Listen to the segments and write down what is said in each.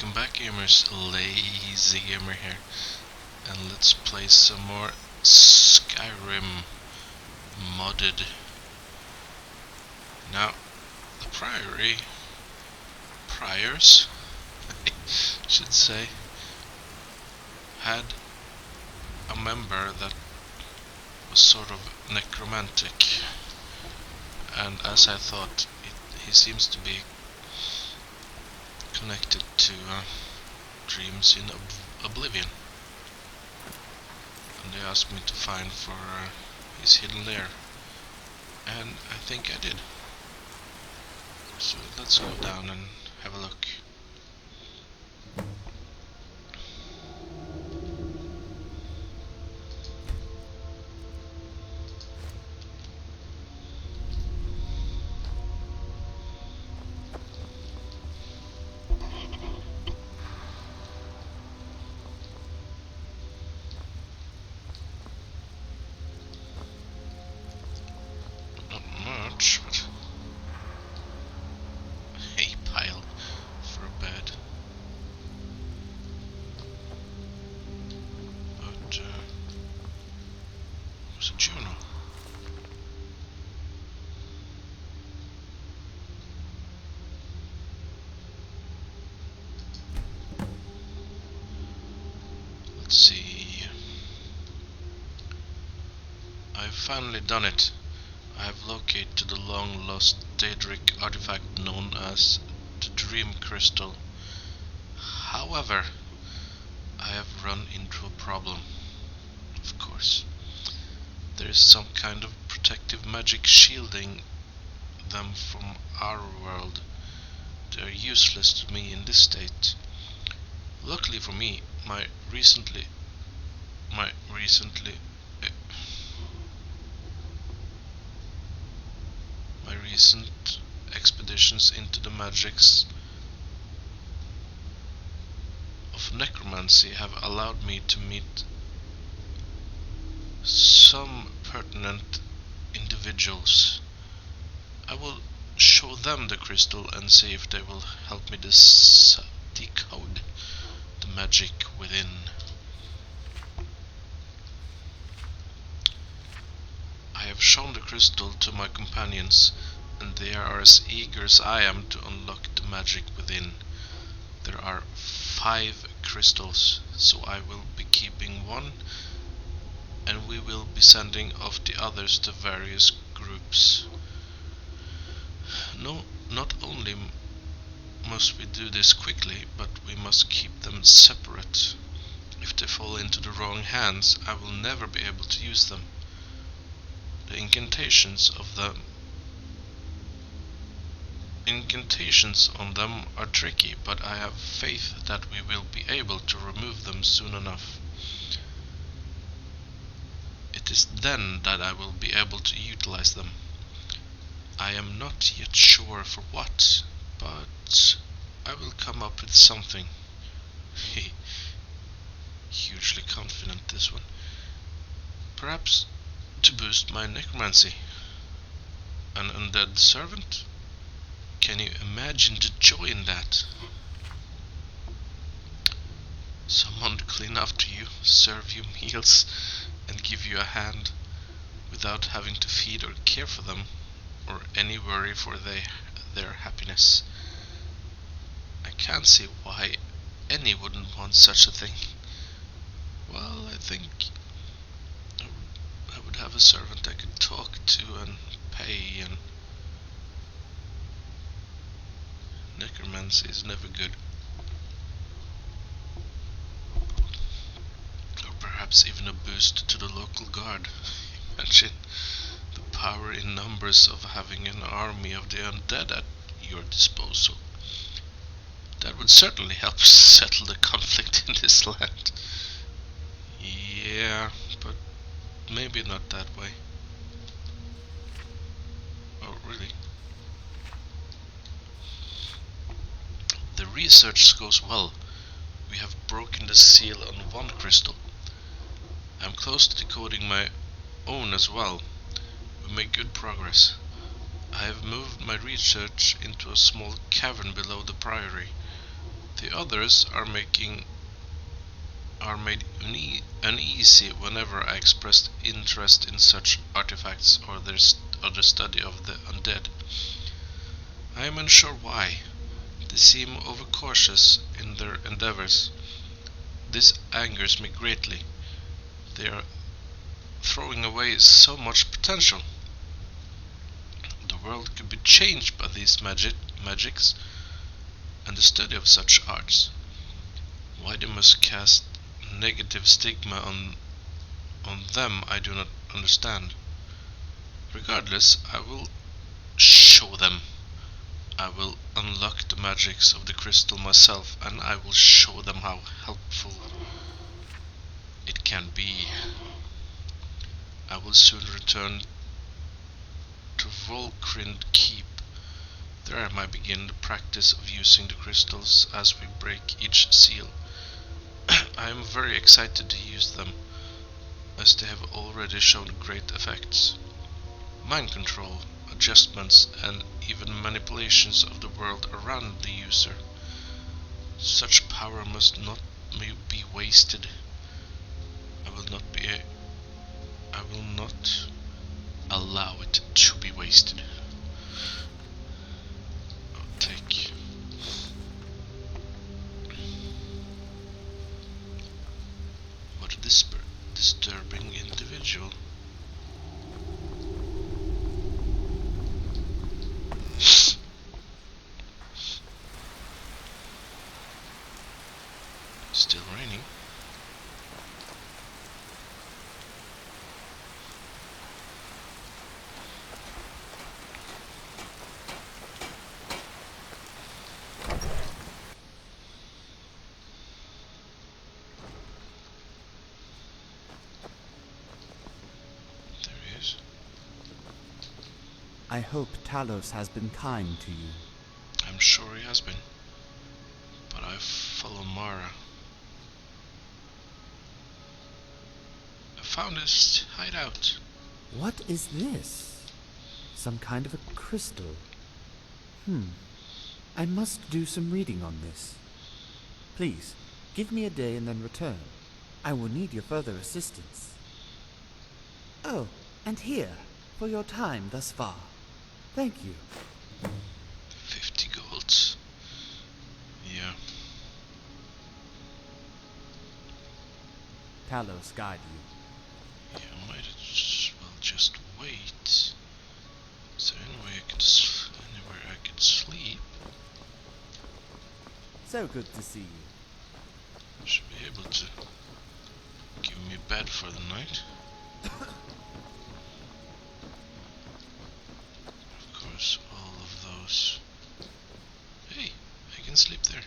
Welcome back, gamers. Lazy Gamer here, and let's play some more Skyrim modded. Now, the priors, I should say, had a member that was sort of necromantic, and as I thought, he seems to be connected to dreams in oblivion, and they asked me to find for his hidden lair, and I think I did. So let's go down and have a look. Not much, but hay pile for a bed. But what's a journal? Let's see. I've finally done it. I have located the long-lost Daedric artifact known as the Dream Crystal. However, I have run into a problem. Of course. There is some kind of protective magic shielding them from our world. They are useless to me in this state. Luckily for me, my recent expeditions into the magics of necromancy have allowed me to meet some pertinent individuals. I will show them the crystal and see if they will help me decode the magic within. I have shown the crystal to my companions, and they are as eager as I am to unlock the magic within. There are 5 crystals, so I will be keeping one, and we will be sending off the others to various groups. No, not only must we do this quickly, but we must keep them separate. If they fall into the wrong hands, I will never be able to use them. The incantations on them are tricky, but I have faith that we will be able to remove them soon enough. It is then that I will be able to utilize them. I am not yet sure for what, but I will come up with something. Hugely confident, this one. Perhaps to boost my necromancy. An undead servant? Can you imagine the joy in that? Someone to clean after you, serve you meals, and give you a hand without having to feed or care for them, or any worry for their happiness. I can't see why any wouldn't want such a thing. Well, I think I would have a servant I could talk to and pay, and necromancy is never good. Or perhaps even a boost to the local guard. Imagine the power in numbers of having an army of the undead at your disposal. That would certainly help settle the conflict in this land. Yeah, but maybe not that way. Oh, really? The research goes well. We have broken the seal on one crystal. I'm close to decoding my own as well. We make good progress. I have moved my research into a small cavern below the priory. The others are made uneasy whenever I expressed interest in such artifacts or the study of the undead. I am unsure why. They seem overcautious in their endeavors. This angers me greatly. They are throwing away so much potential. The world could be changed by these magics and the study of such arts. Why they must cast negative stigma on them I do not understand. Regardless, I will show them. I will unlock the magics of the crystal myself, and I will show them how helpful it can be. I will soon return to Volkrind Keep. There I might begin the practice of using the crystals as we break each seal. I am very excited to use them, as they have already shown great effects. Mind control, adjustments, and even manipulations of the world around the user. Such power must not be wasted. I will not allow it to be wasted. I'll take. What a disturbing individual. Still raining. There he is. I hope Talos has been kind to you. I'm sure he has been. But I follow Mara. I found his hideout. What is this? Some kind of a crystal. I must do some reading on this. Please, give me a day and then return. I will need your further assistance. Oh, and here, for your time thus far. Thank you. 50 golds. Yeah. Talos guide you. Yeah, might as well just wait. Is there anywhere I could sleep? So good to see you. Should be able to give me a bed for the night. Of course, all of those. Hey, I can sleep there.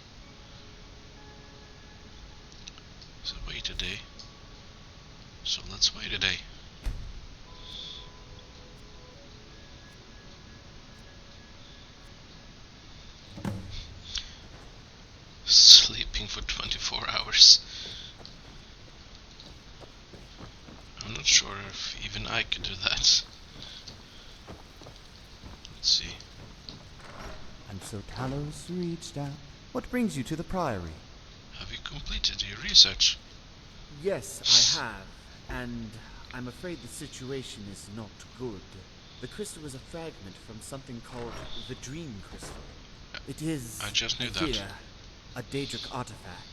So wait a day. So let's wait a day. Sleeping for 24 hours. I'm not sure if even I could do that. Let's see. And so Talos reached out. What brings you to the Priory? Have you completed your research? Yes, I have. And I'm afraid the situation is not good. The crystal is a fragment from something called the Dream Crystal. It is, I just knew that. here, a Daedric artifact.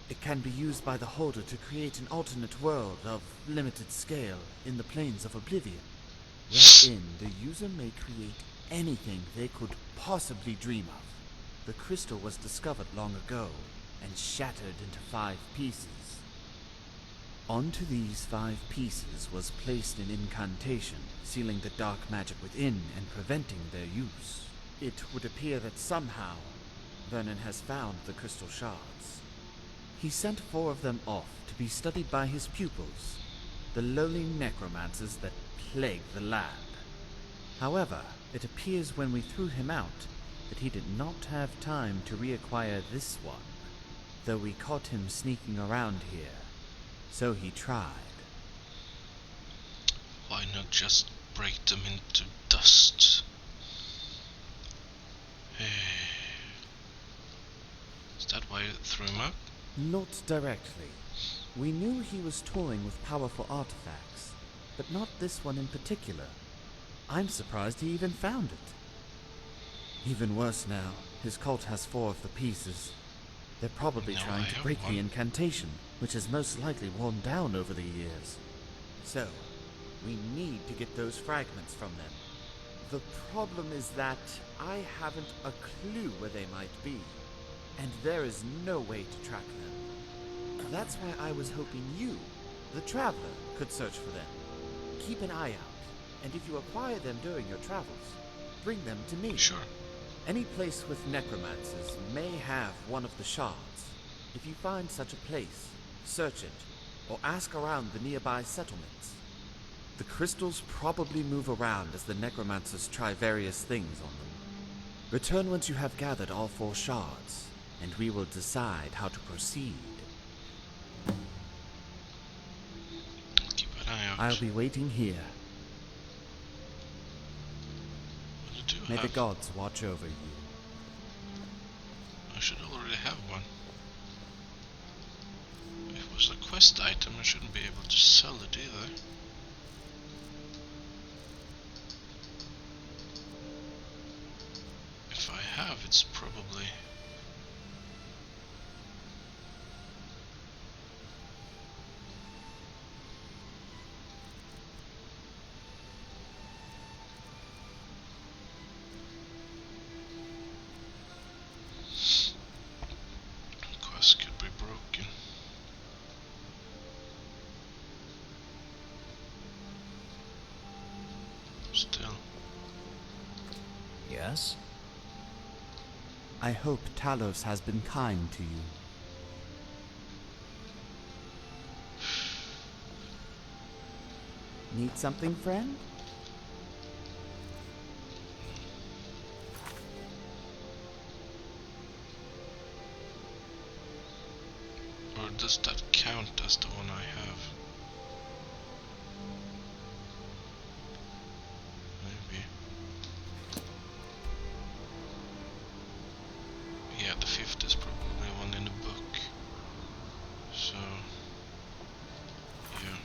It can be used by the holder to create an alternate world of limited scale in the planes of oblivion. Wherein the user may create anything they could possibly dream of. The crystal was discovered long ago and shattered into 5 pieces. Onto these 5 pieces was placed an incantation, sealing the dark magic within and preventing their use. It would appear that somehow Vernon has found the crystal shards. He sent 4 of them off to be studied by his pupils, the lowly necromancers that plague the land. However, it appears when we threw him out that he did not have time to reacquire this one, though we caught him sneaking around here. So he tried. Why not just break them into dust? Is that why you threw him out? Not directly. We knew he was toying with powerful artifacts, but not this one in particular. I'm surprised he even found it. Even worse now, his cult has 4 of the pieces. They're probably Now trying I to have break one. the incantation, which has most likely worn down over the years. So, we need to get those fragments from them. The problem is that I haven't a clue where they might be, and there is no way to track them. That's why I was hoping you, the Traveler, could search for them. Keep an eye out, and if you acquire them during your travels, bring them to me. Sure. Any place with necromancers may have one of the shards. If you find such a place, search it, or ask around the nearby settlements. The crystals probably move around as the necromancers try various things on them. Return once you have gathered all 4 shards, and we will decide how to proceed. Keep an eye out. I'll be waiting here. What did you May the have? gods watch over you. I should already have one. If it was a quest item, I shouldn't be able to sell it either. If I have, it's probably... quest could be broken. Still. Yes? I hope Talos has been kind to you. Need something, friend? Or does that count as the one I have? Maybe. Yeah, the 5th is probably one in the book. So... yeah.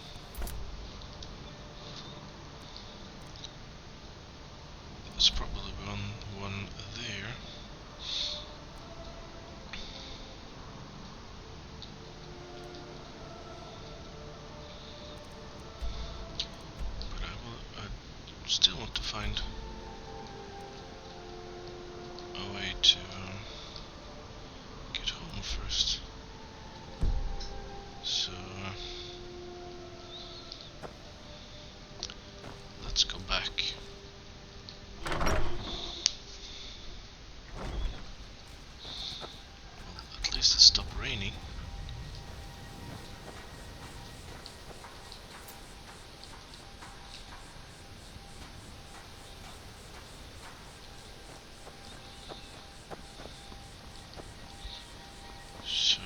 There's probably one there. But I still want to find a way to get home first. So let's go back. Well, at least it stopped raining. So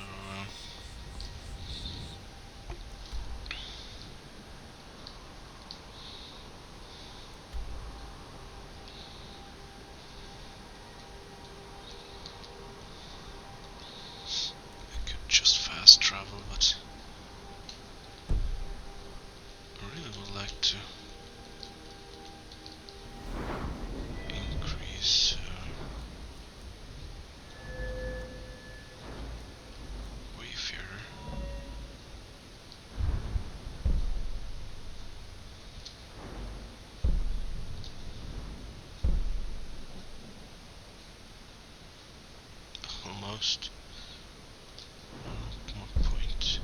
I could just fast travel, but I really would like to increase Wayfarer. Almost. One more point.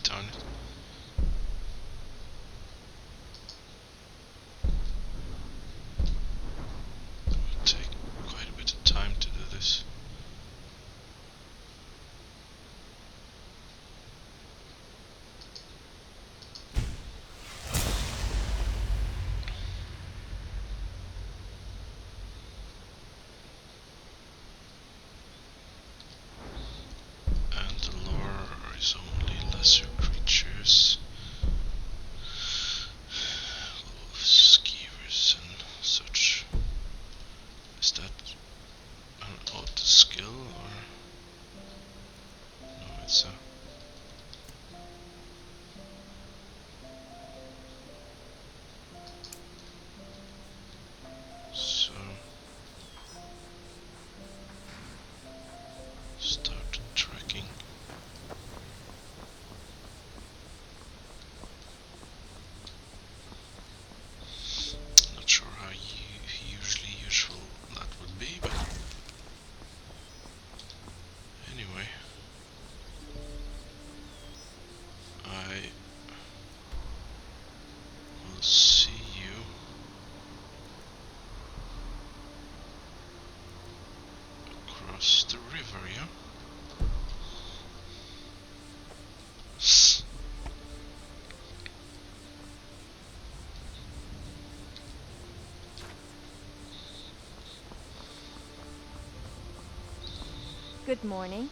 Darn it. It will take quite a bit of time to do this. And Good morning.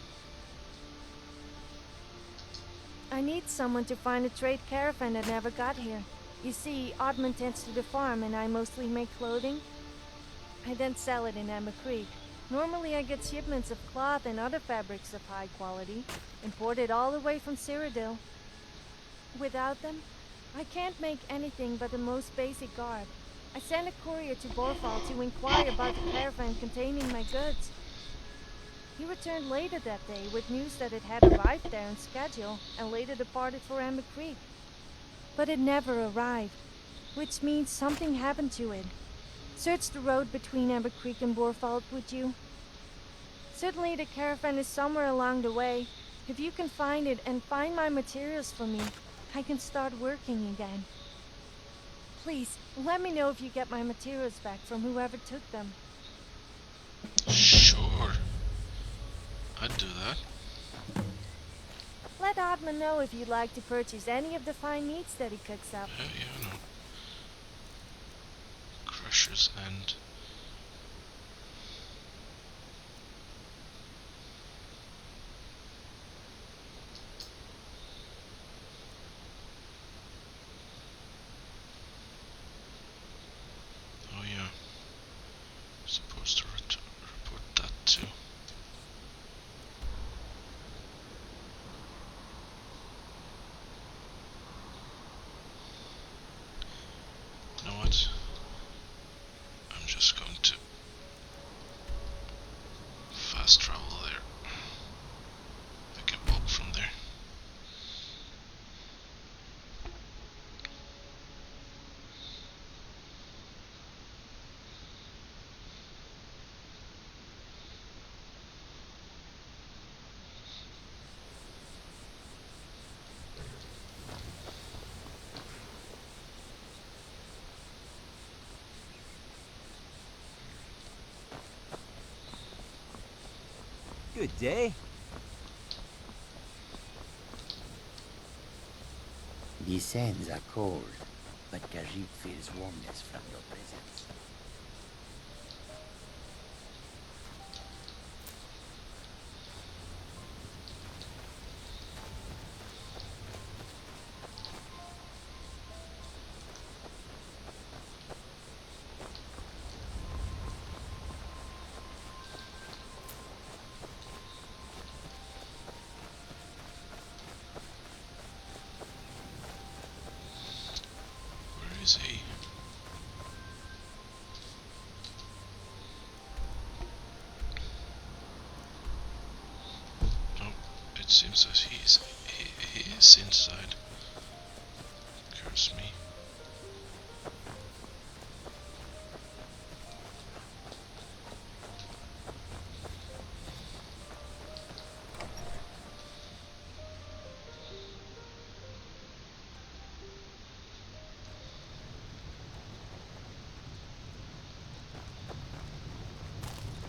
I need someone to find a trade caravan that never got here. You see, Oddman tends to the farm and I mostly make clothing. I then sell it in Emma Creek. Normally I get shipments of cloth and other fabrics of high quality, imported all the way from Cyrodiil. Without them, I can't make anything but the most basic garb. I sent a courier to Borfall to inquire about the caravan containing my goods. He returned later that day with news that it had arrived there on schedule and later departed for Emma Creek. But it never arrived, which means something happened to it. Search the road between Emma Creek and Borfall, would you? Certainly the caravan is somewhere along the way. If you can find it and find my materials for me, I can start working again. Please, let me know if you get my materials back from whoever took them. Sure. I'd do that. Let Oddman know if you'd like to purchase any of the fine meats that he cooks up. Yeah, I know. Crusher's End. Oh yeah. Supposed to report that too. You know what? I'm just going to fast travel there. I can walk from there. Good day. These sands are cold, but Khajiit feels warmness from your presence. Where is he? No, it seems that he is inside. Curse me.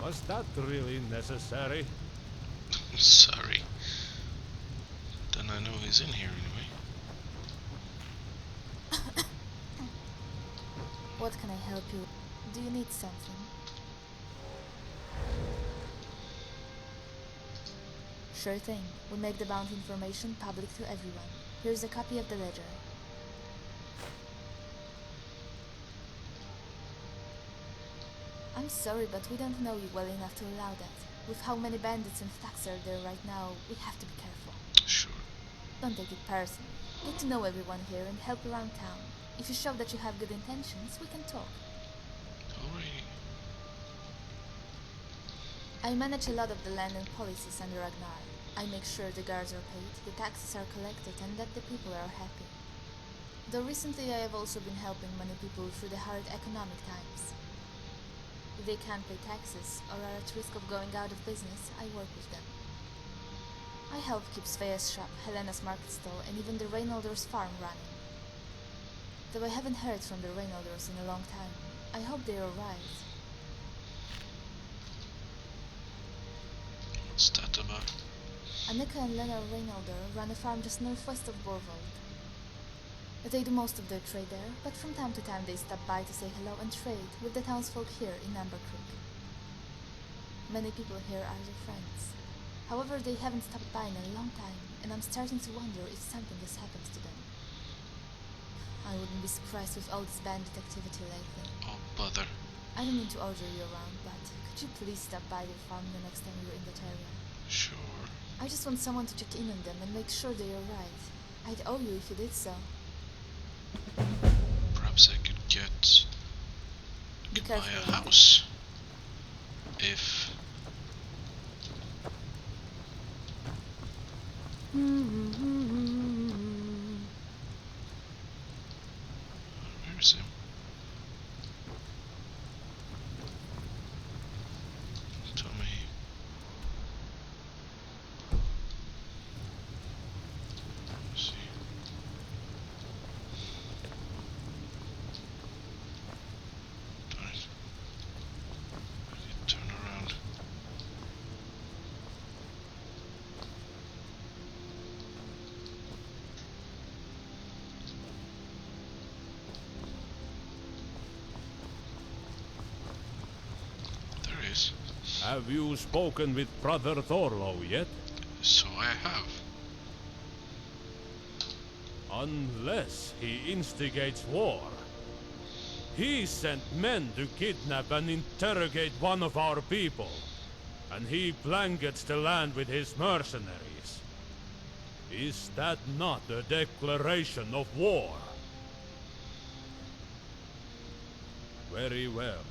Was that really necessary? Sorry. Then I know he's in here anyway. What can I help you? Do you need something? Sure thing. We make the bounty information public to everyone. Here's a copy of the ledger. I'm sorry, but we don't know you well enough to allow that. With how many bandits and thugs are there right now, we have to be careful. Sure. Don't take it personally. Get to know everyone here and help around town. If you show that you have good intentions, we can talk. Alrighty. I manage a lot of the land and policies under Ragnar. I make sure the guards are paid, the taxes are collected, and that the people are happy. Though recently I have also been helping many people through the hard economic times. If they can't pay taxes or are at risk of going out of business, I work with them. I help keep Svea's shop, Helena's market stall, and even the Reynolders' farm running. Though I haven't heard from the Reynolders in a long time, I hope they're alright. What's that about? Annika and Lena Reynolder run a farm just northwest of Borvold. They do most of their trade there, but from time to time they stop by to say hello and trade with the townsfolk here in Amber Creek. Many people here are their friends. However, they haven't stopped by in a long time, and I'm starting to wonder if something has happened to them. I wouldn't be surprised with all this bandit activity lately. Oh, bother. I don't mean to order you around, but could you please stop by the farm the next time you're in that area? Sure. I just want someone to check in on them and make sure they are right. I'd owe you if you did so. Perhaps I could buy a house. If... Where's him? Tell me. Let's see. Darn it. I need to turn around. There he is. Have you spoken with Brother Thorlo yet? So I have. Unless he instigates war. He sent men to kidnap and interrogate one of our people. And he blankets the land with his mercenaries. Is that not a declaration of war? Very well.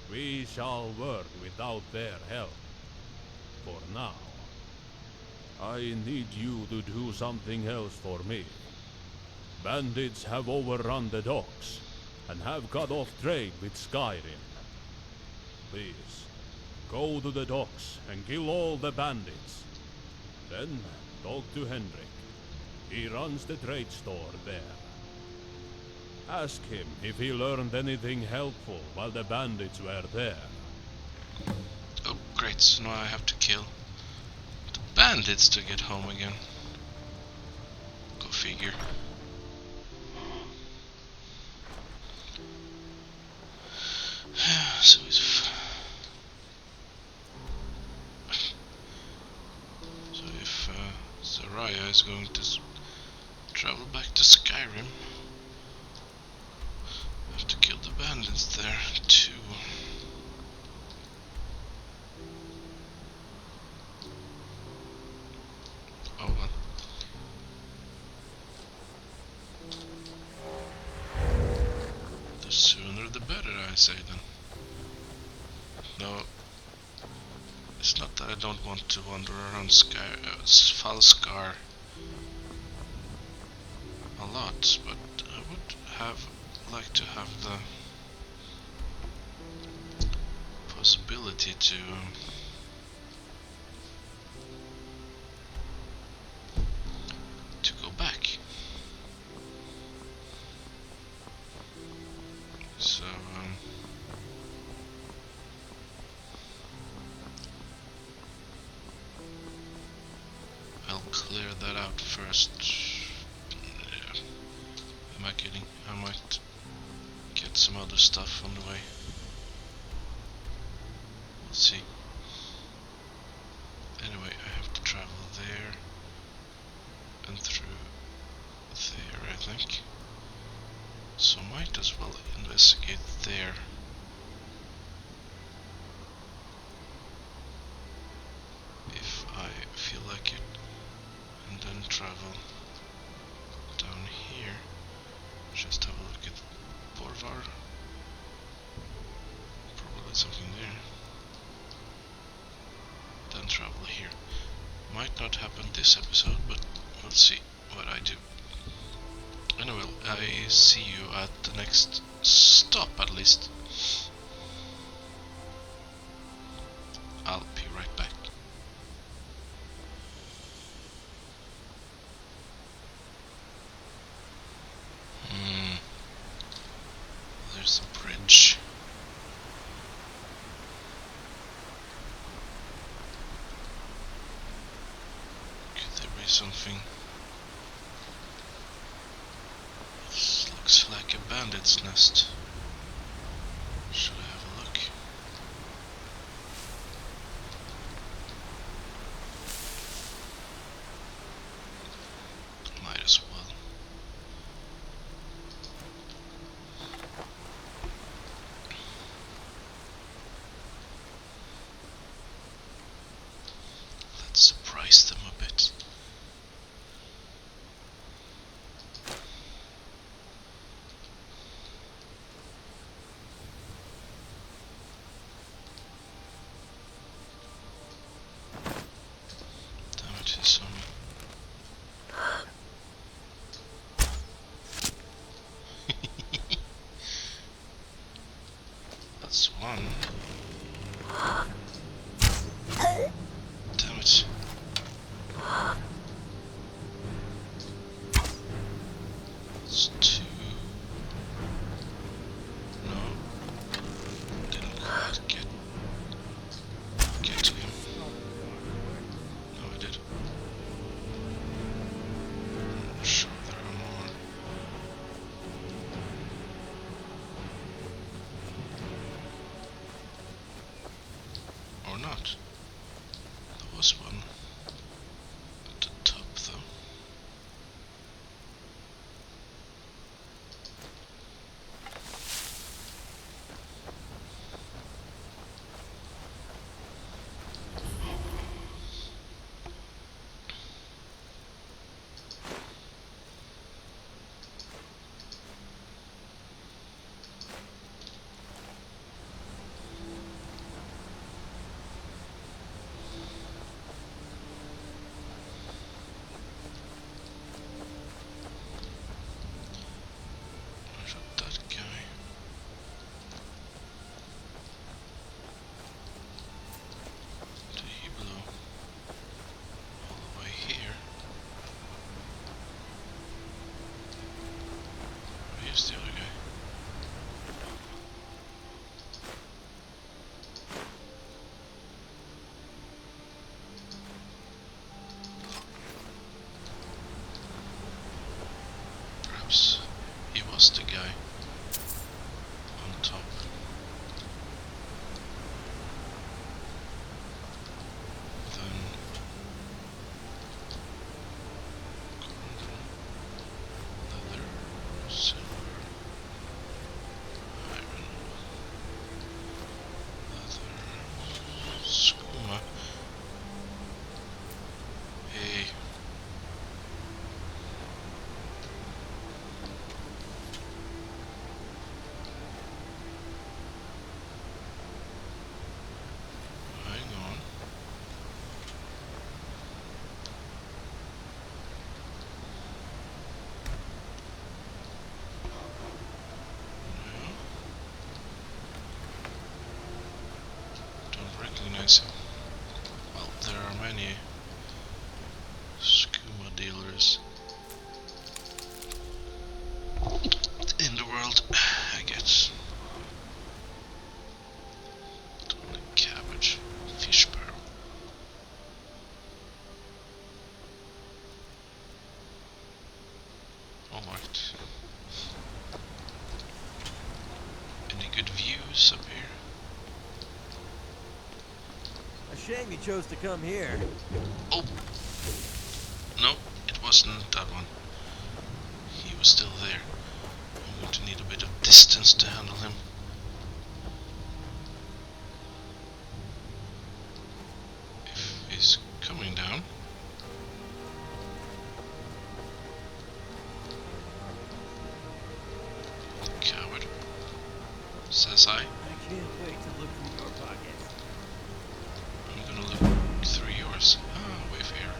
We shall work without their help. For now. I need you to do something else for me. Bandits have overrun the docks, and have cut off trade with Skyrim. Please, go to the docks and kill all the bandits. Then, talk to Henrik. He runs the trade store there. Ask him if he learned anything helpful while the bandits were there. Oh, great, so now I have to kill the bandits to get home again. Go figure. So if Zaraya is going to travel back to Skyrim, I have to kill the bandits there too. Oh well. The sooner the better, I say then. No, it's not that I don't want to wander around Falskaar a lot, but I would like to have the possibility to go back. So I'll clear that out first. Yeah. Am I kidding? I might get some other stuff on the way. We'll see. Anyway, I have to travel there and through there, I think. So might as well investigate there. If I feel like it. And then travel down here. Just have a look at Borvar. Probably something there. Then travel here. Might not happen this episode, but we'll see what I do. Anyway, I see you at the next stop at least. I'll be right back. There's a bridge. Could there be something? This looks like a bandit's nest. Should I have a look? ice them a bit. Damn it, he's on me. That's one. Damn it. That's two. No. Didn't quite get to him. No, I did. I'm sure there are more. Or not. There was one at the top though. I shot that guy. Did he blow all the way here? Here's the other guy. Perhaps he was the guy on top. Then leather, silver, iron, leather, skooma. Hey. Hang on. No. Don't recognize him. Well, there are many skooma dealers in the world, I guess. Only cabbage, fish barrel. Alright. Any good views up here? A shame you chose to come here. Oh! No, it wasn't that one. He was still there. I'm going to need a bit of distance to handle him. If he's coming down. Coward. Says I. I can't wait to look through your pockets. I'm gonna look through yours. Ah, Wayfarer.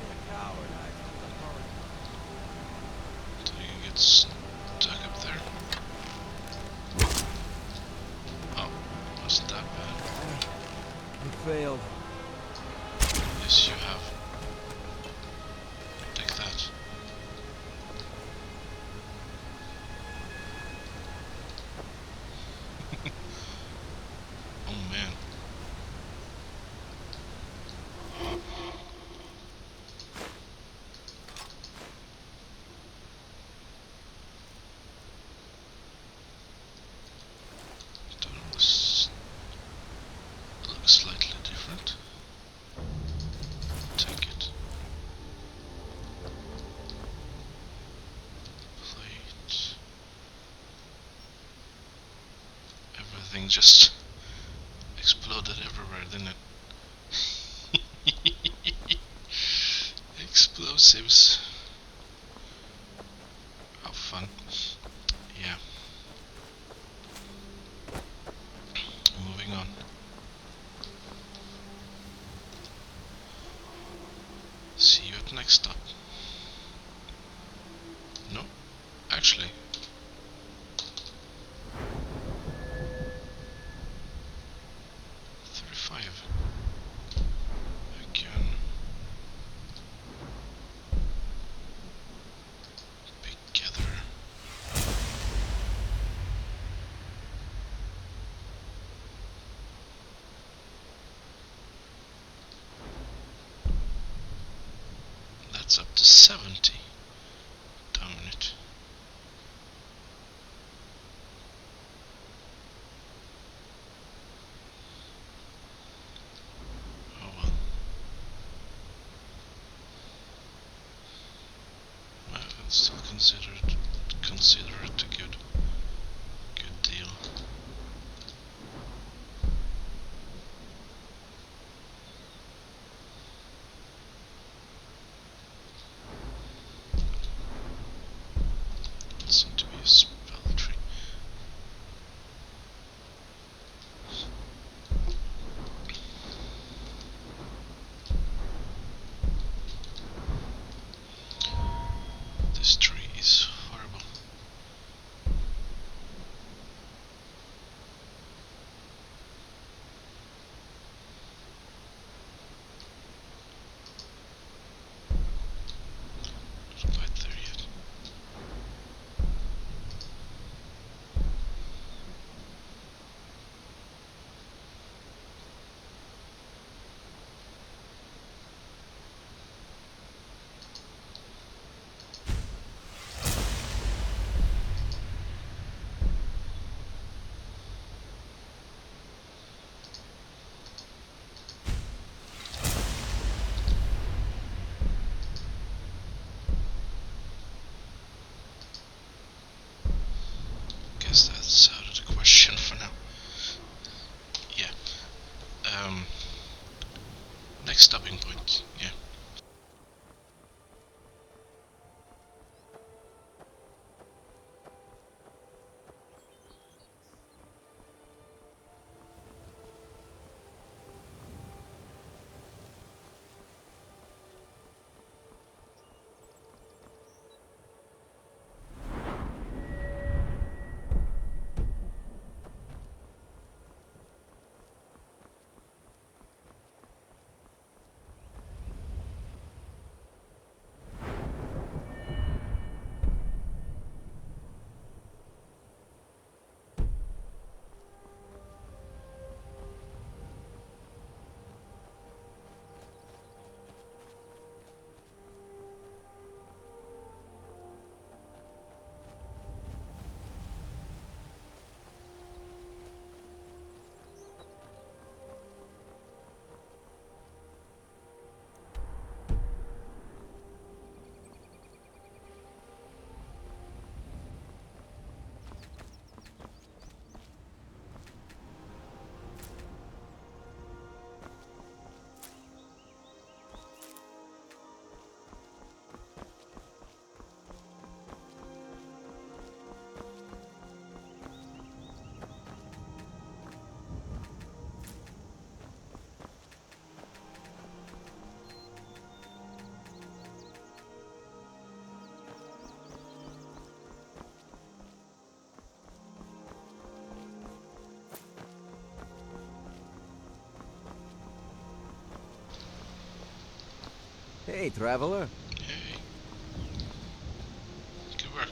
A coward, I took the hard So you can get stuck up there. Oh, wasn't that bad. You failed. Yes, you have. Take that. Oh man. That looks slightly different. Take it. Plate. Everything just exploded everywhere, didn't it? Explosives. How fun. Yeah. Moving on. See you at next stop. No, actually. Again. Together. That's up to 70. Damn it. Oh well. Well, it's still consider it a good deal. Seem to be a spell tree. This tree is horrible. Not quite there yet. Guess that's out of the question for now. Yeah. Next stopping point. Yeah. Hey, traveler. Hey. Good work.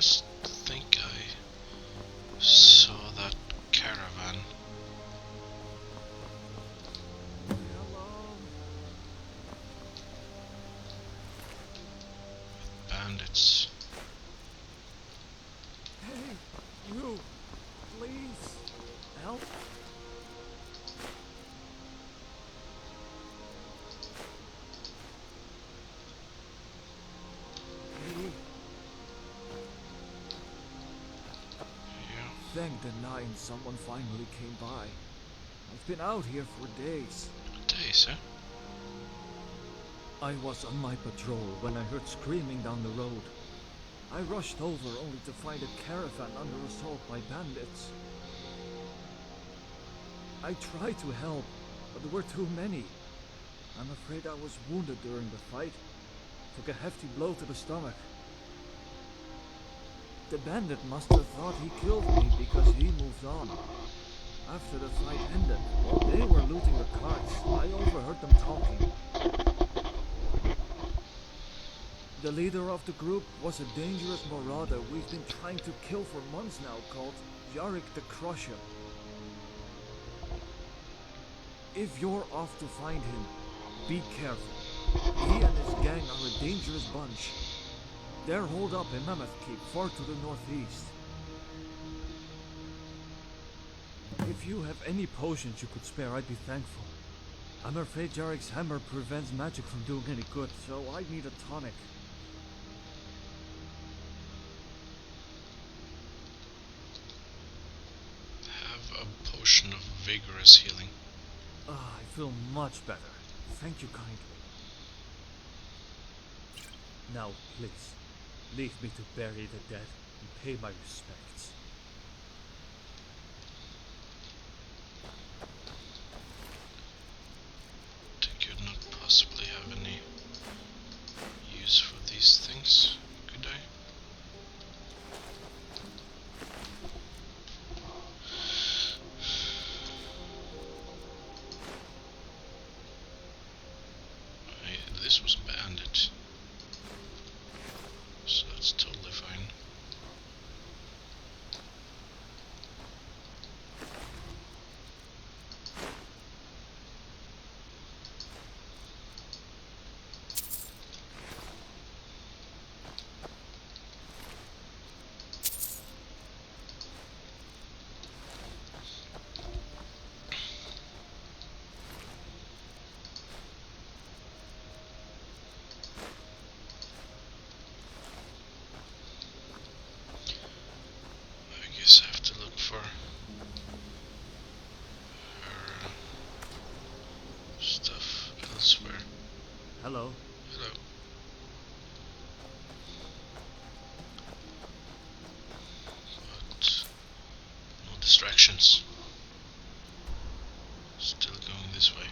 just think I saw that caravan. Bandits. Hey, you! Please! Help? Hey, Yeah. thank the nine someone finally came by. I've been out here for days. Days, huh? I was on my patrol when I heard screaming down the road. I rushed over only to find a caravan under assault by bandits. I tried to help, but there were too many. I'm afraid I was wounded during the fight. Took a hefty blow to the stomach. The bandit must have thought he killed me because he moved on. After the fight ended, while they were looting the carts, I overheard them talking. The leader of the group was a dangerous marauder we've been trying to kill for months now, called Yarick the Crusher. If you're off to find him, be careful. He and his gang are a dangerous bunch. They're holed up in Mammoth Keep, far to the northeast. If you have any potions you could spare, I'd be thankful. I'm afraid Yarick's hammer prevents magic from doing any good, so I need a tonic. Have a potion of vigorous healing. I feel much better. Thank you kindly. Now, please, leave me to bury the dead and pay my respects. I could not possibly have any use for these things, could I? This was Bandit, so that's totally fine. I guess I have to look for her stuff elsewhere. Hello. Hello. But no distractions. Still going this way.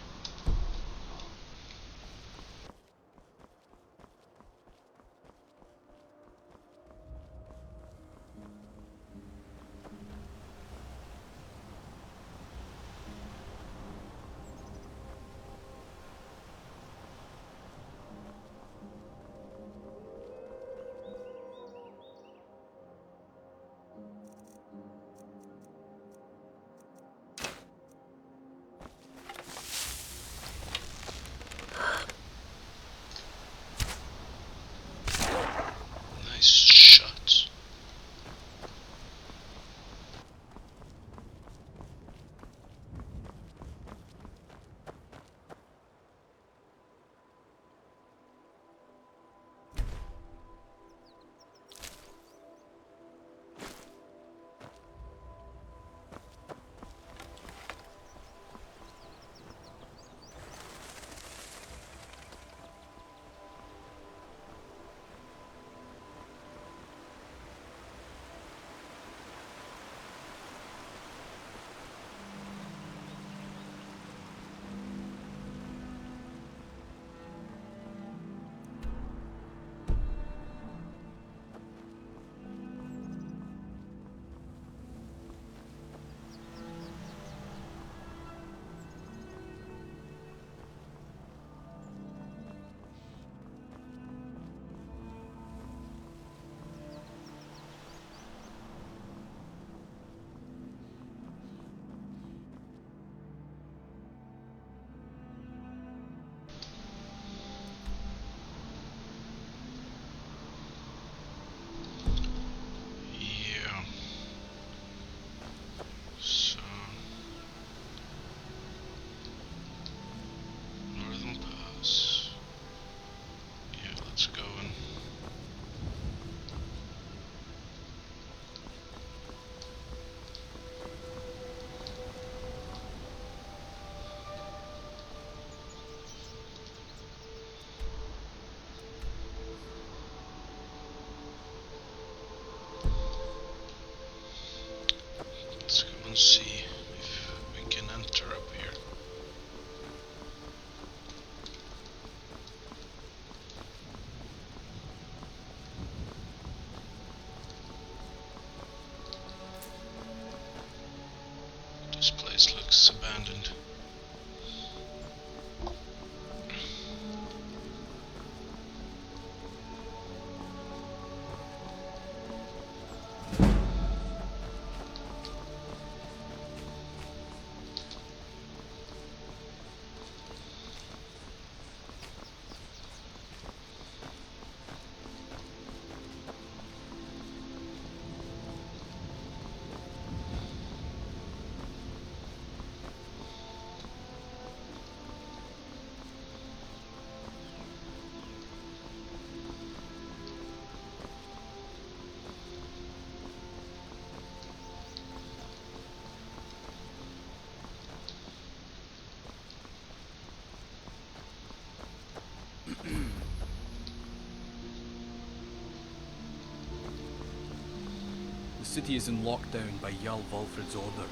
city is in lockdown by Jarl Valfred's order.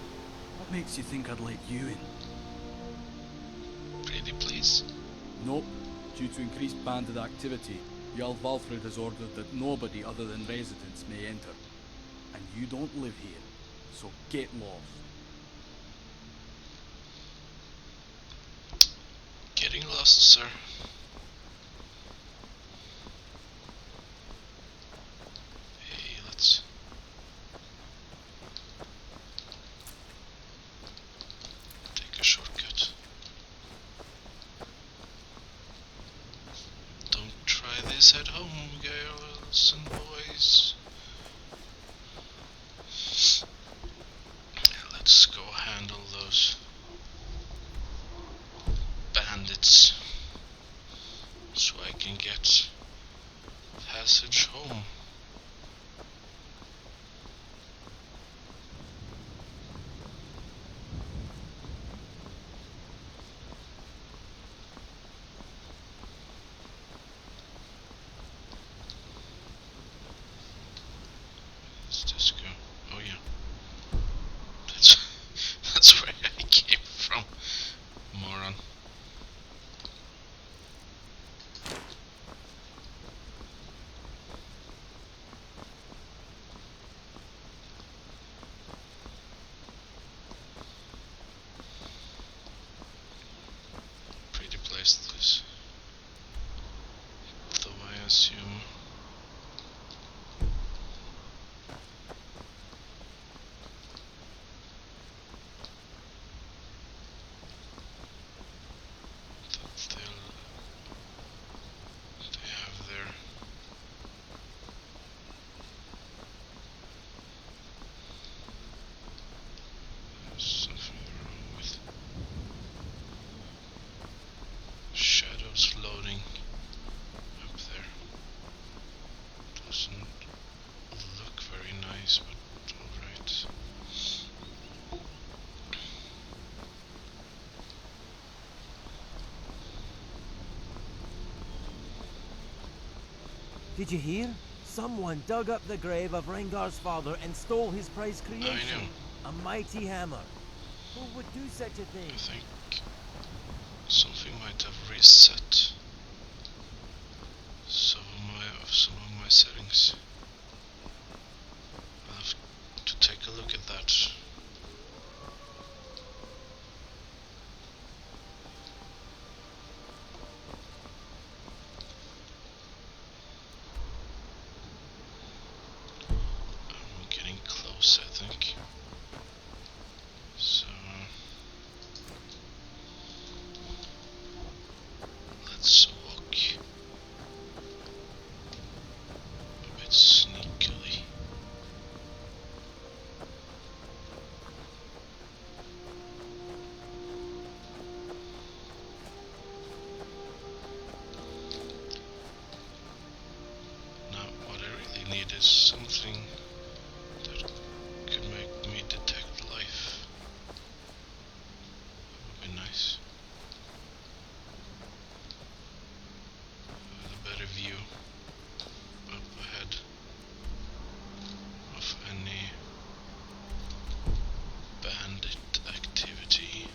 What makes you think I'd let you in? Pretty please. Nope. Due to increased bandit activity, Jarl Valfred has ordered that nobody other than residents may enter. And you don't live here, so get lost. Getting lost, sir. Hey, let's take a shortcut. Don't try this at home, girls and boys. Let's go handle those bandits so I can get passage home. Let's just go. Oh yeah. That's that's where I came from. Moron. Pretty place this. Though I assume that they have their there's something wrong with shadows floating up there. Doesn't look very nice, but alright. Did you hear? Someone dug up the grave of Rengar's father and stole his prized creation. I know. A mighty hammer. Who would do such a thing? I think something might have reset some of my settings. I'll have to take a look at that. I'm getting close, I think. So let's walk a bit sneakily. Now, what I really need is something that could make me detect life. That would be nice. With a better view up ahead of any bandit activity.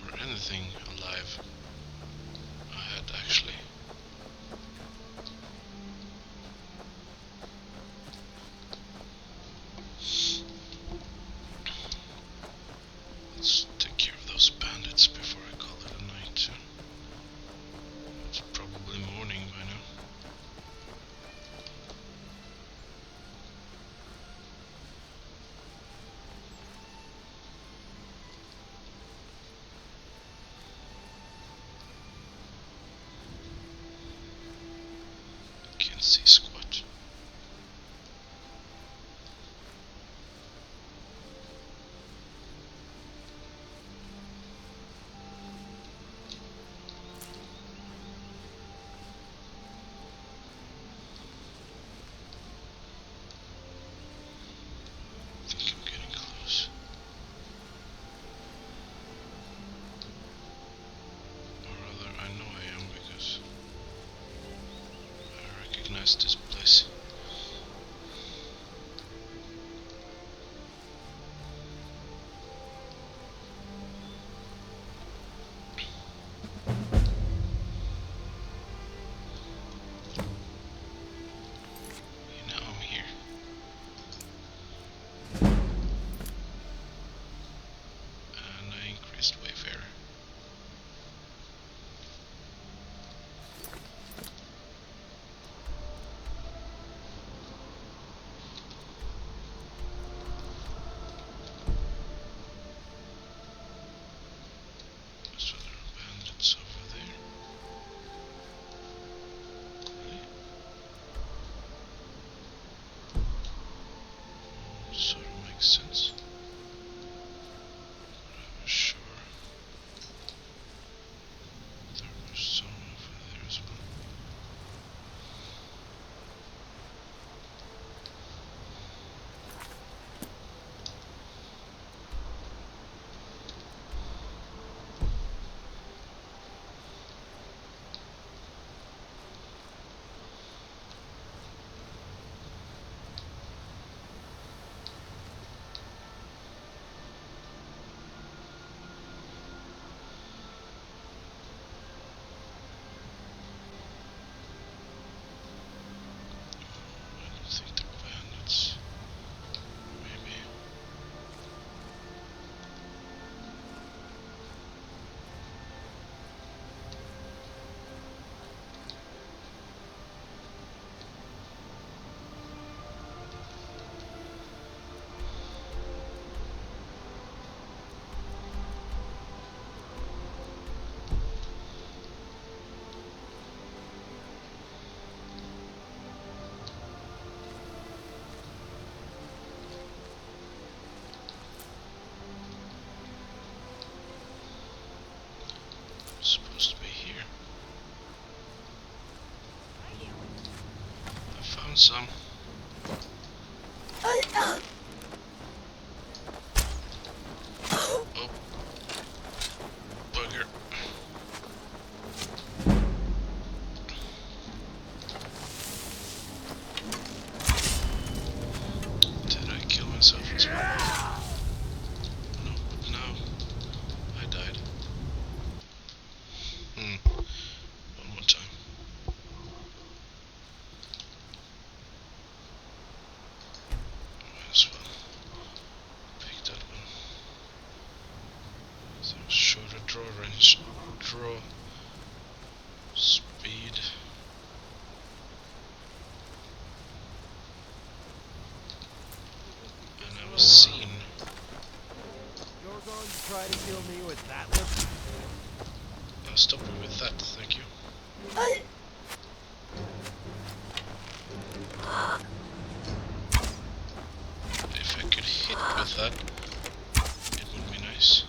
Or anything alive ahead, actually. Let's take care of those bandits before I call it a night. It's probably morning by now. recognize this place. Now I'm here. And I increased Wayfarer. So there are bandits over there. Really? Sort of makes sense. But I'm sure there was some over there as well. I don't think they're bandits. Maybe. It's supposed to be here. I found some. Oh, bugger. Did I kill myself as well? No, but now I died. One more time. Might as well pick that one. So shorter draw range, draw speed. And I was seen. You're going to try to kill me with that weapon? I'll stop you with that, thank you. If I could hit with that, it would be nice.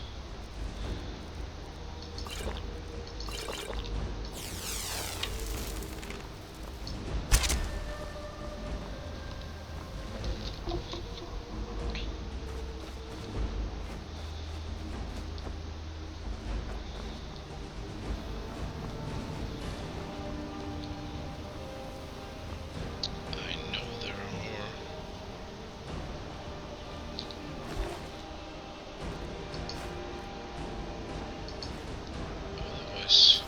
I know there are more. Otherwise,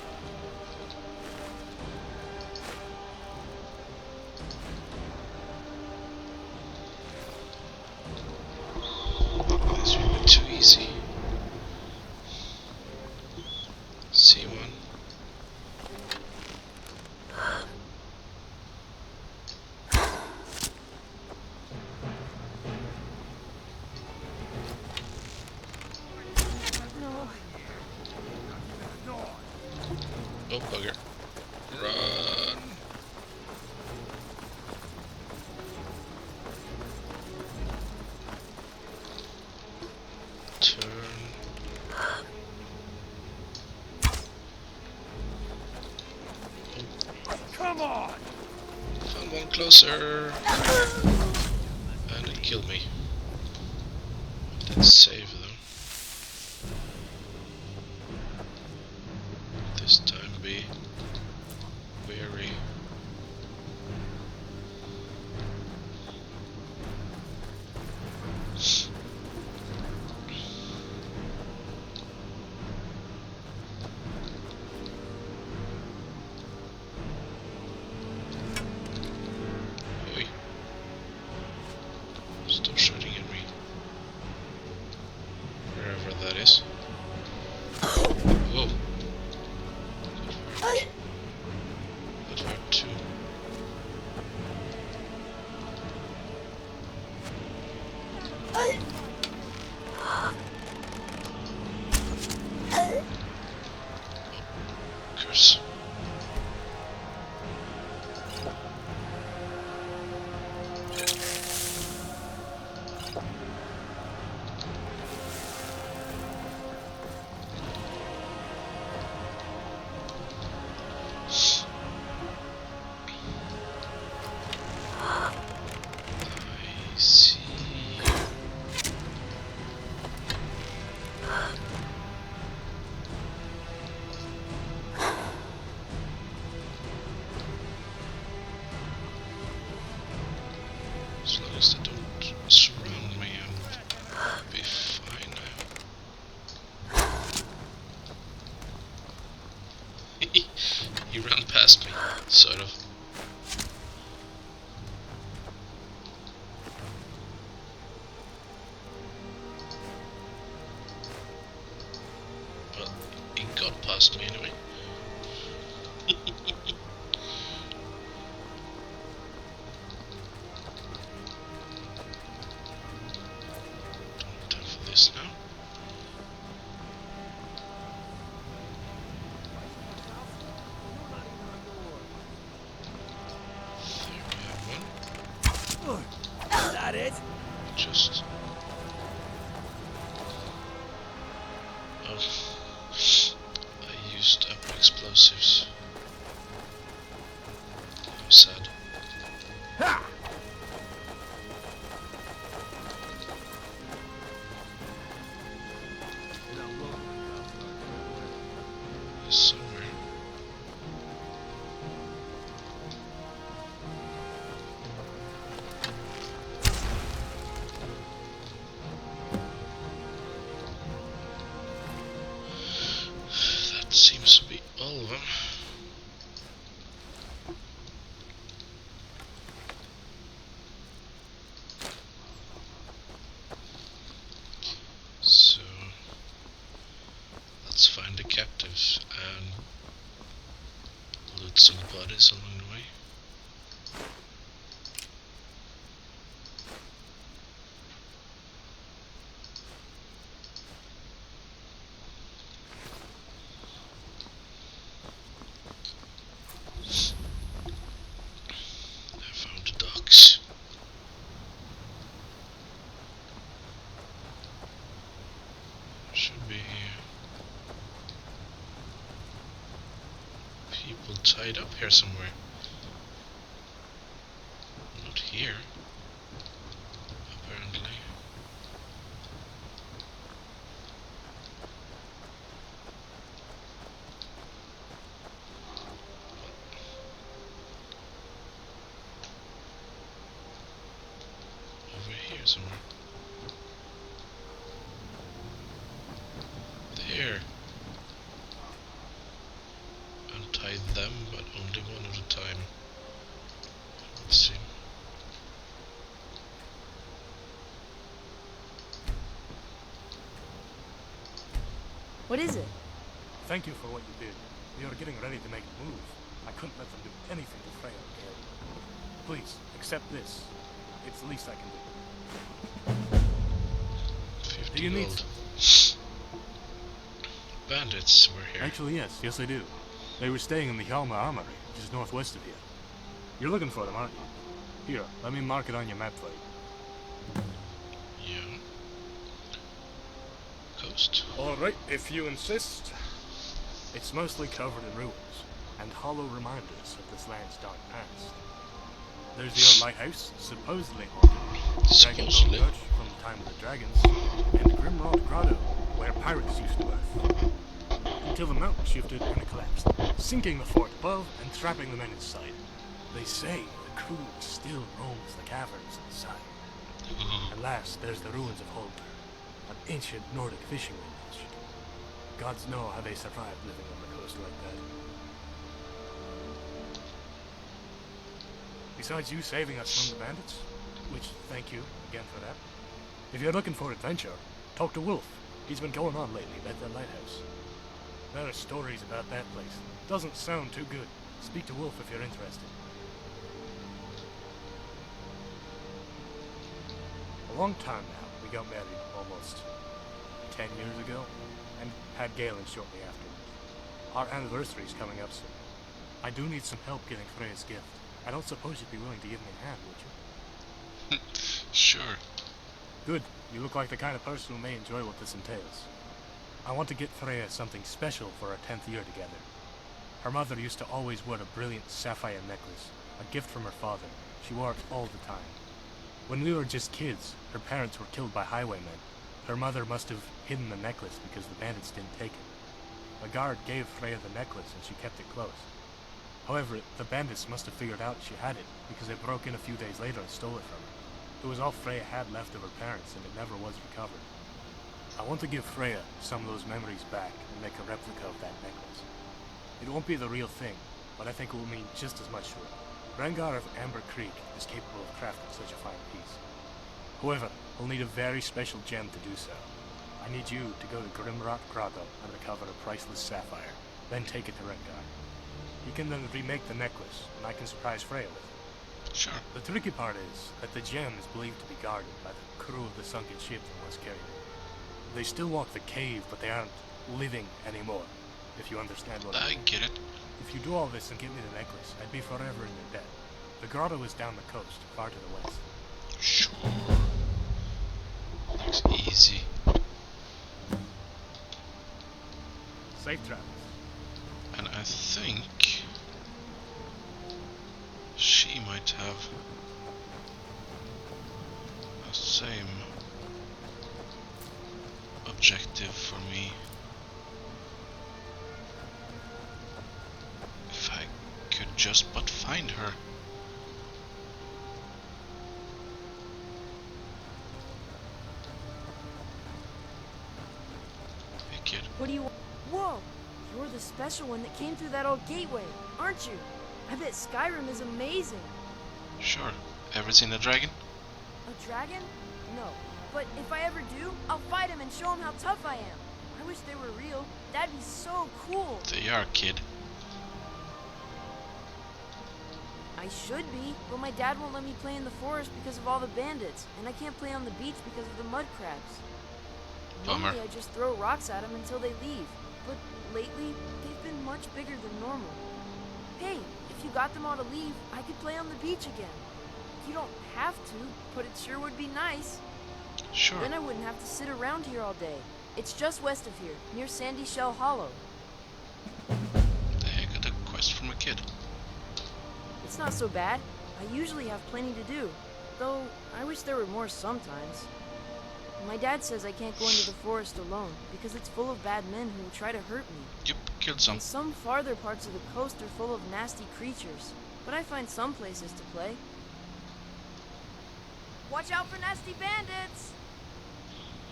this would be too easy. See one. No. Oh, bugger. Run. Turn. Come on! Found one closer. And it killed me. Didn't save though. This time be wary. Curse. I see. As long as they don't surround me, I'll be fine. He ran past me, sort of. But he got past me anyway. Time for this now. There we have one. Is that it? Just. Oh. I used up explosives. How sad. Ha! Somewhere. That seems to be all of them. So let's find the captives and loot some bodies along the way. I found the docks. Should be people tied up here somewhere. Not here, apparently. Over here somewhere. There. Untie them, but only one at a time. Let's see. What is it? Thank you for what you did. We are getting ready to make a move. I couldn't let them do anything to Freya again. Please, accept this. It's the least I can do. 50 Do you need gold. some? Bandits were here. Actually, yes I do. They were staying in the Hjalmar Armory, which is northwest of here. You're looking for them, aren't you? Here, let me mark it on your map for you. Yeah. Coast. Alright, if you insist. It's mostly covered in ruins, and hollow reminders of this land's dark past. There's the old lighthouse, supposedly haunted, Dragon Supposedly. Bone Church from the time of the dragons, and Grimrod Grotto, where pirates used to berth. Until the mountain shifted and it collapsed, sinking the fort above and trapping the men inside. They say the crew still roams the caverns inside. And last, there's the ruins of Holger, an ancient Nordic fishing village. Gods know how they survived living on the coast like that. Besides you saving us from the bandits, which thank you again for that. If you're looking for adventure, talk to Wolf. He's been going on lately at the lighthouse. There are stories about that place. Doesn't sound too good. Speak to Wolf if you're interested. A long time now, we got married almost 10 years ago, and had Galen shortly afterwards. Our anniversary's coming up soon. I do need some help getting Freya's gift. I don't suppose you'd be willing to give me a hand, would you? Sure. Good. You look like the kind of person who may enjoy what this entails. I want to get Freya something special for our 10th year together. Her mother used to always wear a brilliant sapphire necklace, a gift from her father. She wore it all the time. When we were just kids, her parents were killed by highwaymen. Her mother must have hidden the necklace because the bandits didn't take it. A guard gave Freya the necklace and she kept it close. However, the bandits must have figured out she had it because they broke in a few days later and stole it from her. It was all Freya had left of her parents and it never was recovered. I want to give Freya some of those memories back and make a replica of that necklace. It won't be the real thing, but I think it will mean just as much to her. Rengar of Amber Creek is capable of crafting such a fine piece. However, he'll need a very special gem to do so. I need you to go to Grimrock Grotto and recover a priceless sapphire, then take it to Rengar. He can then remake the necklace, and I can surprise Freya with it. Sure. The tricky part is that the gem is believed to be guarded by the crew of the sunken ship that once carried it. They still walk the cave, but they aren't living anymore, if you understand what I mean. I get it. If you do all this and give me the necklace, I'd be forever in your debt. The grotto is down the coast, far to the west. Sure. Looks easy. Safe travels. And I think she might have the same objective for me. If I could just but find her. Hey kid. What do you want? Whoa! You're the special one that came through that old gateway, aren't you? I bet Skyrim is amazing. Sure. Ever seen a dragon? A dragon? No. But if I ever do, I'll fight him and show him how tough I am. I wish they were real. That'd be so cool. They are, kid. I should be, but my dad won't let me play in the forest because of all the bandits, and I can't play on the beach because of the mud crabs. Bummer. Normally I just throw rocks at them until they leave, but lately they've been much bigger than normal. Hey, if you got them all to leave, I could play on the beach again. You don't have to, but it sure would be nice. Sure. Then I wouldn't have to sit around here all day. It's just west of here, near Sandy Shell Hollow. They got a quest from a kid. It's not so bad. I usually have plenty to do, though I wish there were more sometimes. My dad says I can't go into the forest alone because it's full of bad men who will try to hurt me. Yep, killed some. And some farther parts of the coast are full of nasty creatures, but I find some places to play. Watch out for nasty bandits!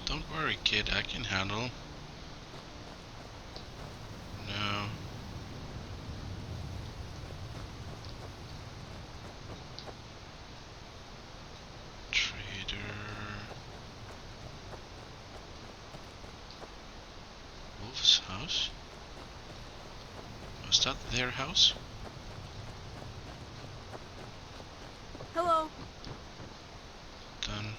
Don't worry, kid, I can handle 'em. No. Trader. Wolf's house? Was that their house? Hello. Then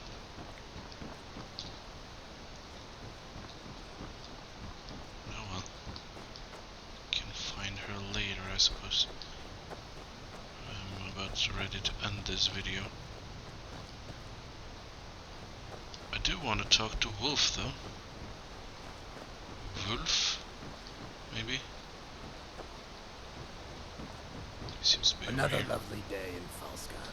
oh well. Can find her later, I suppose. I'm about ready to end this video. I do want to talk to Wolf though. Wolf? Maybe? He seems to be over Another here. lovely day in Falskaar.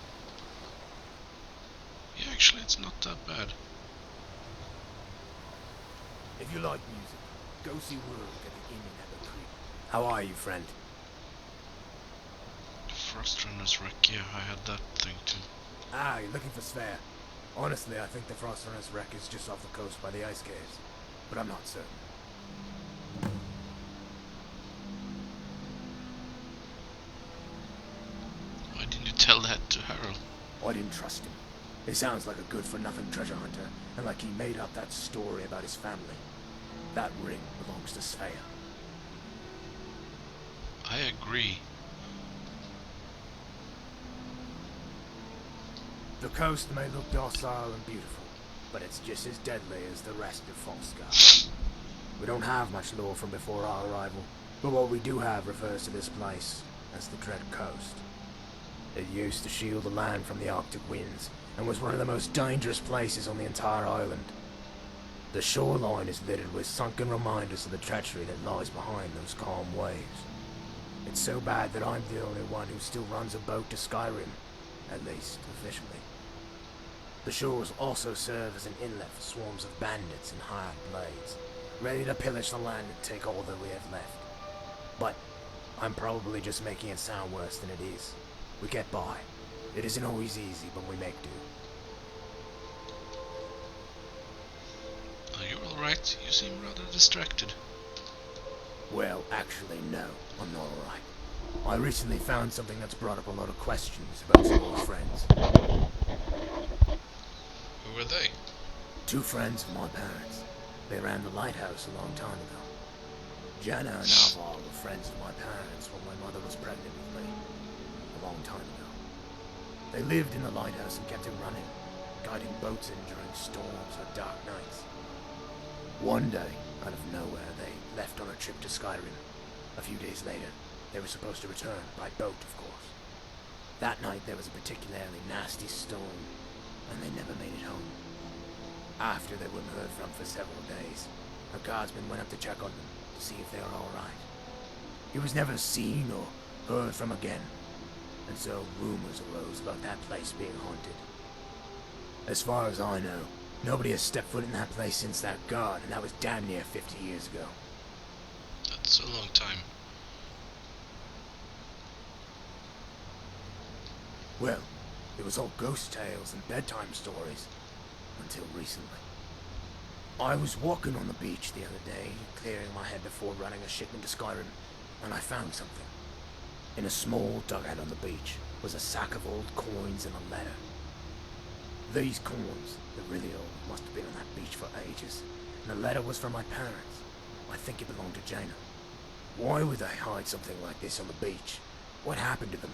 Yeah, actually it's not that bad. If you like music, go see World at the inn in Amber Creek. How are you, friend? Frostrunner's wreck, yeah, I had that thing too. Ah, you're looking for Sver. Honestly, I think the Frostrunner's wreck is just off the coast by the ice caves, but I'm not certain. Why didn't you tell that to Harold? I didn't trust him. He sounds like a good-for-nothing treasure hunter, and like he made up that story about his family. That ring belongs to Sver. I agree. The coast may look docile and beautiful, but it's just as deadly as the rest of Falskaar. We don't have much lore from before our arrival, but what we do have refers to this place as the Dread Coast. It used to shield the land from the Arctic winds, and was one of the most dangerous places on the entire island. The shoreline is littered with sunken reminders of the treachery that lies behind those calm waves. It's so bad that I'm the only one who still runs a boat to Skyrim, at least officially. The shores also serve as an inlet for swarms of bandits and hired blades, ready to pillage the land and take all that we have left. But I'm probably just making it sound worse than it is. We get by. It isn't always easy, but we make do. Are you alright? You seem rather distracted. Well, actually, no. I'm not alright. I recently found something that's brought up a lot of questions about some old friends. Who were they? Two friends of my parents. They ran the lighthouse a long time ago. Jana and Alvar were friends of my parents when my mother was pregnant with me. A long time ago. They lived in the lighthouse and kept it running, guiding boats in during storms or dark nights. One day, out of nowhere, they left on a trip to Skyrim. A few days later, they were supposed to return, by boat, of course. That night there was a particularly nasty storm, and they never made it home. After they weren't heard from for several days, a guardsman went up to check on them, to see if they were alright. He was never seen or heard from again, and so rumors arose about that place being haunted. As far as I know, nobody has stepped foot in that place since that guard, and that was damn near 50 years ago. That's a long time. Well, it was all ghost tales and bedtime stories, until recently. I was walking on the beach the other day, clearing my head before running a shipment to Skyrim, and I found something. In a small dugout on the beach was a sack of old coins and a letter. These coins, the really old, must have been on that beach for ages, and the letter was from my parents. I think it belonged to Jaina. Why would they hide something like this on the beach? What happened to them?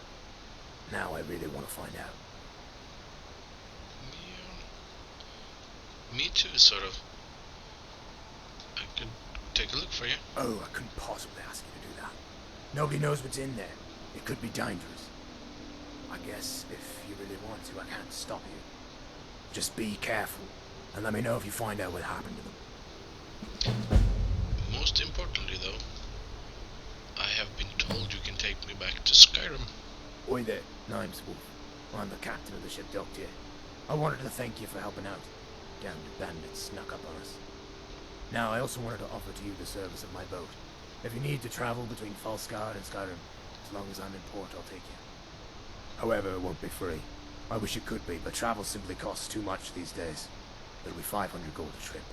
Now I really want to find out. Yeah. Me too, sort of. I could take a look for you. Oh, I couldn't possibly ask you to do that. Nobody knows what's in there. It could be dangerous. I guess if you really want to, I can't stop you. Just be careful, and let me know if you find out what happened to them. Most importantly, though, I have been told you can take me back to Skyrim. Oi there, name's Wolf. I'm the captain of the ship docked here. I wanted to thank you for helping out. Damned bandits snuck up on us. Now, I also wanted to offer to you the service of my boat. If you need to travel between Falskaar and Skyrim, as long as I'm in port, I'll take you. However, it won't be free. I wish it could be, but travel simply costs too much these days. It'll be 500 gold a trip.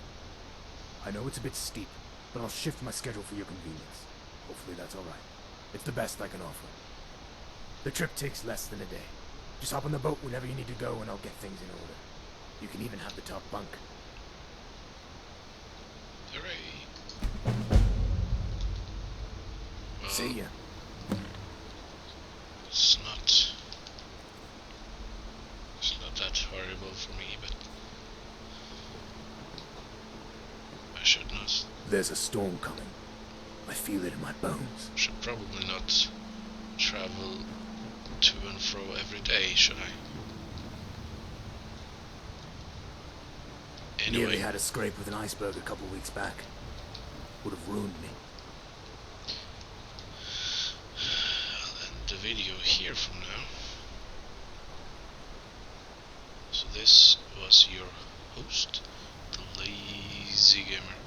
I know it's a bit steep, but I'll shift my schedule for your convenience. Hopefully that's alright. It's the best I can offer. The trip takes less than a day. Just hop on the boat whenever you need to go and I'll get things in order. You can even have the top bunk. Hooray. Well, See ya. It's not that horrible for me, but I should not. There's a storm coming. I feel it in my bones. Should probably not travel to and fro every day, should I? Anyway, Nearly had a scrape with an iceberg a couple weeks back. Would have ruined me. I'll end the video here for now. So this was your host, the Lazy Gamer.